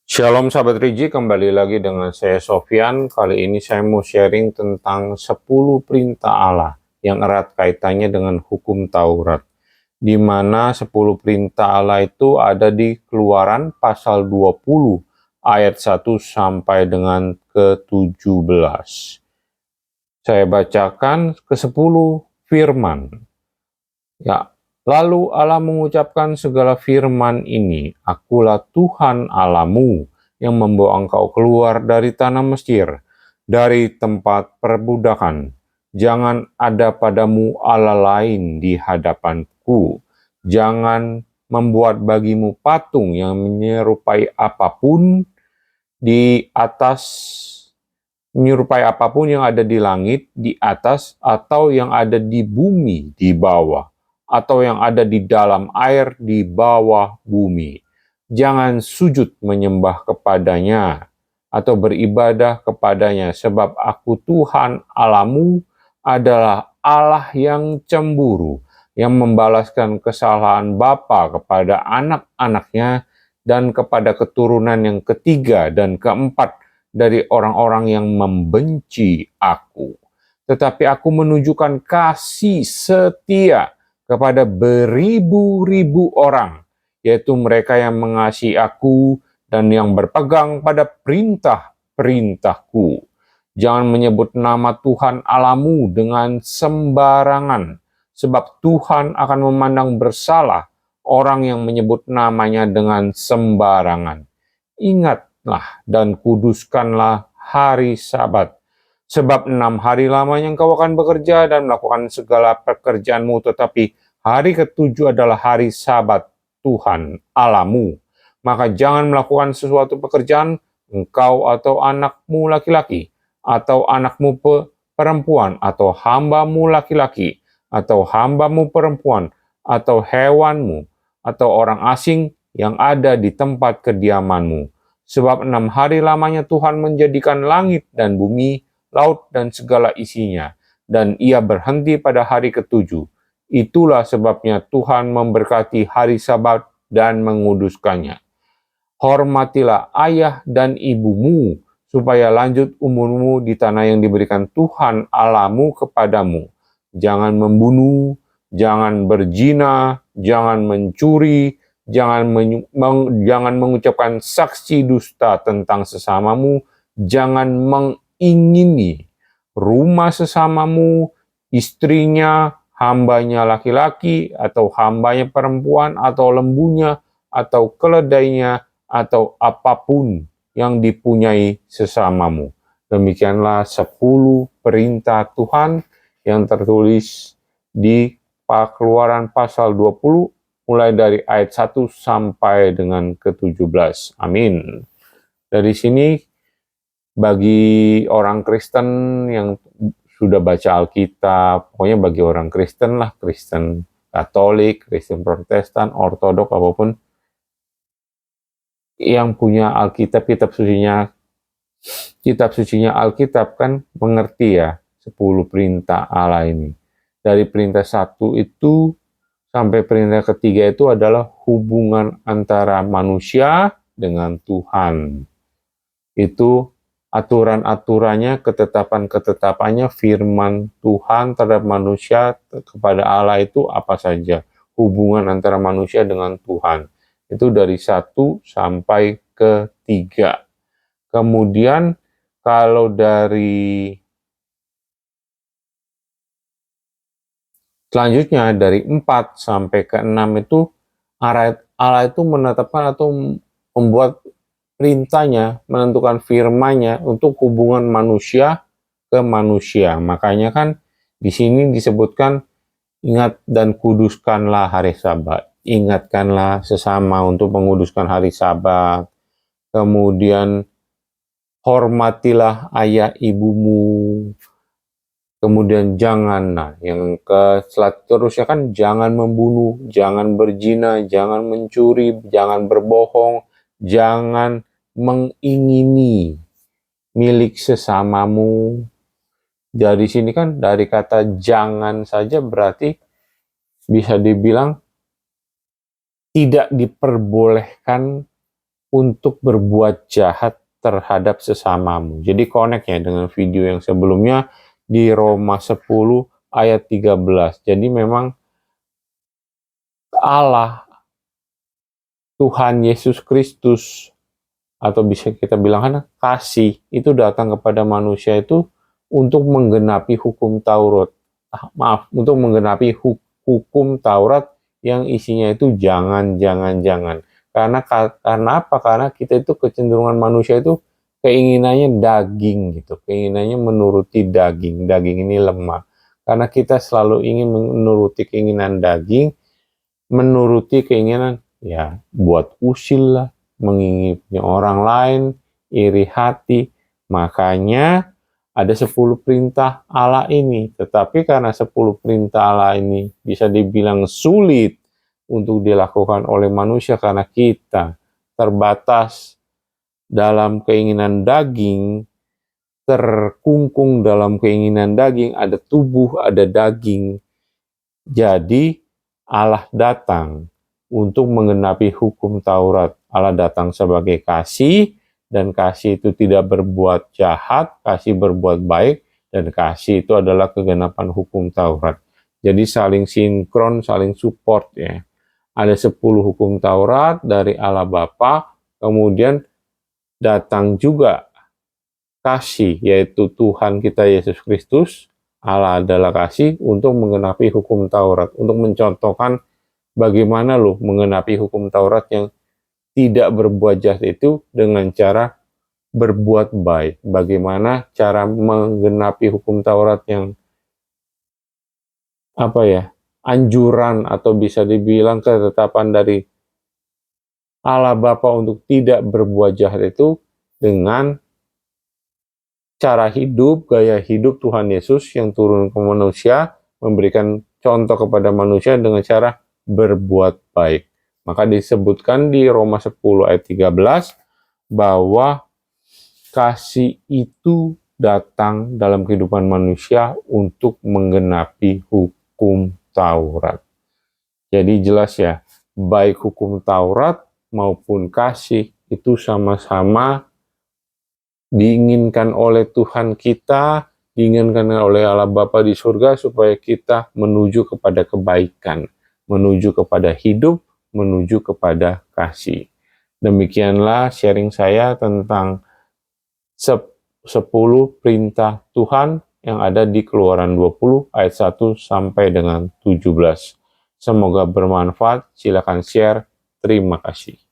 Shalom sahabat Riji, kembali lagi dengan saya Sofyan. Kali ini saya mau sharing tentang 10 perintah Allah yang erat kaitannya dengan hukum Taurat. Di mana 10 perintah Allah itu ada di Keluaran pasal 20 ayat 1 sampai dengan ke-17. Saya bacakan ke-10 firman. Ya, lalu Allah mengucapkan segala firman ini, Akulah Tuhan Allahmu yang membawa engkau keluar dari tanah Mesir, dari tempat perbudakan. Jangan ada padamu Allah lain di hadapanku. Jangan membuat bagimu patung yang menyerupai apapun di atas menyerupai apapun yang ada di langit, di atas, atau yang ada di bumi, di bawah, atau yang ada di dalam air, di bawah bumi. Jangan sujud menyembah kepadanya, atau beribadah kepadanya, sebab aku Tuhan Allahmu adalah Allah yang cemburu, yang membalaskan kesalahan bapa kepada anak-anaknya, dan kepada keturunan yang ketiga dan keempat, dari orang-orang yang membenci aku. Tetapi aku menunjukkan kasih setia kepada beribu-ribu orang, yaitu mereka yang mengasihi aku dan yang berpegang pada perintah-perintahku. Jangan menyebut nama Tuhan Allahmu dengan sembarangan, sebab Tuhan akan memandang bersalah orang yang menyebut namanya dengan sembarangan. Ingatlah dan kuduskanlah hari Sabat, sebab 6 hari lamanya engkau akan bekerja dan melakukan segala pekerjaanmu, tetapi hari ketujuh adalah hari Sabat Tuhan Allahmu. Maka jangan melakukan sesuatu pekerjaan, engkau atau anakmu laki-laki, atau anakmu perempuan, atau hambamu laki-laki, atau hambamu perempuan, atau hewanmu, atau orang asing yang ada di tempat kediamanmu. Sebab 6 hari lamanya Tuhan menjadikan langit dan bumi, laut dan segala isinya, dan ia berhenti pada hari ketujuh. Itulah sebabnya Tuhan memberkati hari Sabat dan menguduskannya. Hormatilah ayah dan ibumu, supaya lanjut umurmu di tanah yang diberikan Tuhan Allahmu kepadamu. Jangan membunuh, jangan berzina, jangan mencuri, jangan mengucapkan saksi dusta tentang sesamamu, jangan mengingini rumah sesamamu, istrinya, hambanya laki-laki, atau hambanya perempuan, atau lembunya, atau keledainya, atau apapun yang dipunyai sesamamu. Demikianlah 10 perintah Tuhan yang tertulis di Keluaran pasal 20 mulai dari ayat 1 sampai dengan ke-17. Amin. Dari sini bagi orang Kristen yang sudah baca Alkitab, pokoknya bagi orang Kristen lah, Kristen Katolik, Kristen Protestan, Ortodok, apapun, yang punya Alkitab, kitab sucinya Alkitab kan mengerti ya 10 perintah Allah ini. Dari perintah 1 itu sampai perintah ketiga itu adalah hubungan antara manusia dengan Tuhan. Itu aturan-aturannya, ketetapan-ketetapannya, firman Tuhan terhadap manusia kepada Allah itu apa saja. Hubungan antara manusia dengan Tuhan. Itu dari 1 sampai ke 3. Kemudian kalau dari selanjutnya dari 4 sampai ke 6 itu Allah itu menetapkan atau membuat perintahnya, menentukan firman-Nya untuk hubungan manusia ke manusia. Makanya kan di sini disebutkan ingat dan kuduskanlah hari Sabat. Ingatkanlah sesama untuk menguduskan hari Sabat. Kemudian hormatilah ayah ibumu. Kemudian jangan, yang seterusnya kan jangan membunuh, jangan berzina, jangan mencuri, jangan berbohong, jangan mengingini milik sesamamu. Dari sini kan dari kata jangan saja berarti bisa dibilang tidak diperbolehkan untuk berbuat jahat terhadap sesamamu. Jadi connect ya dengan video yang sebelumnya di Roma 10 ayat 13. Jadi memang Allah, Tuhan Yesus Kristus, atau bisa kita bilang kan kasih, itu datang kepada manusia itu untuk menggenapi hukum Taurat. Untuk menggenapi hukum Taurat yang isinya itu jangan. Karena apa? Karena kita itu kecenderungan manusia itu keinginannya daging gitu, keinginannya menuruti daging. Daging ini lemah. Karena kita selalu ingin menuruti keinginan daging, menuruti keinginan ya buat usil lah, menginginkan orang lain, iri hati. Makanya ada 10 perintah Allah ini. Tetapi karena 10 perintah Allah ini bisa dibilang sulit untuk dilakukan oleh manusia karena kita terbatas dalam keinginan daging, terkungkung dalam keinginan daging, ada tubuh, ada daging. Jadi Allah datang untuk menggenapi hukum Taurat. Allah datang sebagai kasih, dan kasih itu tidak berbuat jahat, kasih berbuat baik, dan kasih itu adalah kegenapan hukum Taurat. Jadi saling sinkron, saling support ya. Ada 10 hukum Taurat dari Allah Bapa, kemudian datang juga kasih, yaitu Tuhan kita Yesus Kristus. Allah adalah kasih untuk menggenapi hukum Taurat, untuk mencontohkan bagaimana loh menggenapi hukum Taurat yang tidak berbuat jahat itu dengan cara berbuat baik. Bagaimana cara menggenapi hukum Taurat yang anjuran atau bisa dibilang ketetapan dari Allah Bapa untuk tidak berbuat jahat itu dengan cara hidup, gaya hidup Tuhan Yesus yang turun ke manusia, memberikan contoh kepada manusia dengan cara berbuat baik. Maka disebutkan di Roma 10 ayat 13 bahwa kasih itu datang dalam kehidupan manusia untuk menggenapi hukum Taurat. Jadi jelas ya, baik hukum Taurat maupun kasih itu sama-sama diinginkan oleh Tuhan kita, diinginkan oleh Allah Bapa di surga supaya kita menuju kepada kebaikan, menuju kepada hidup, menuju kepada kasih. Demikianlah sharing saya tentang 10 perintah Tuhan yang ada di Keluaran 20 ayat 1 sampai dengan 17. Semoga bermanfaat. Silakan share. Terima kasih.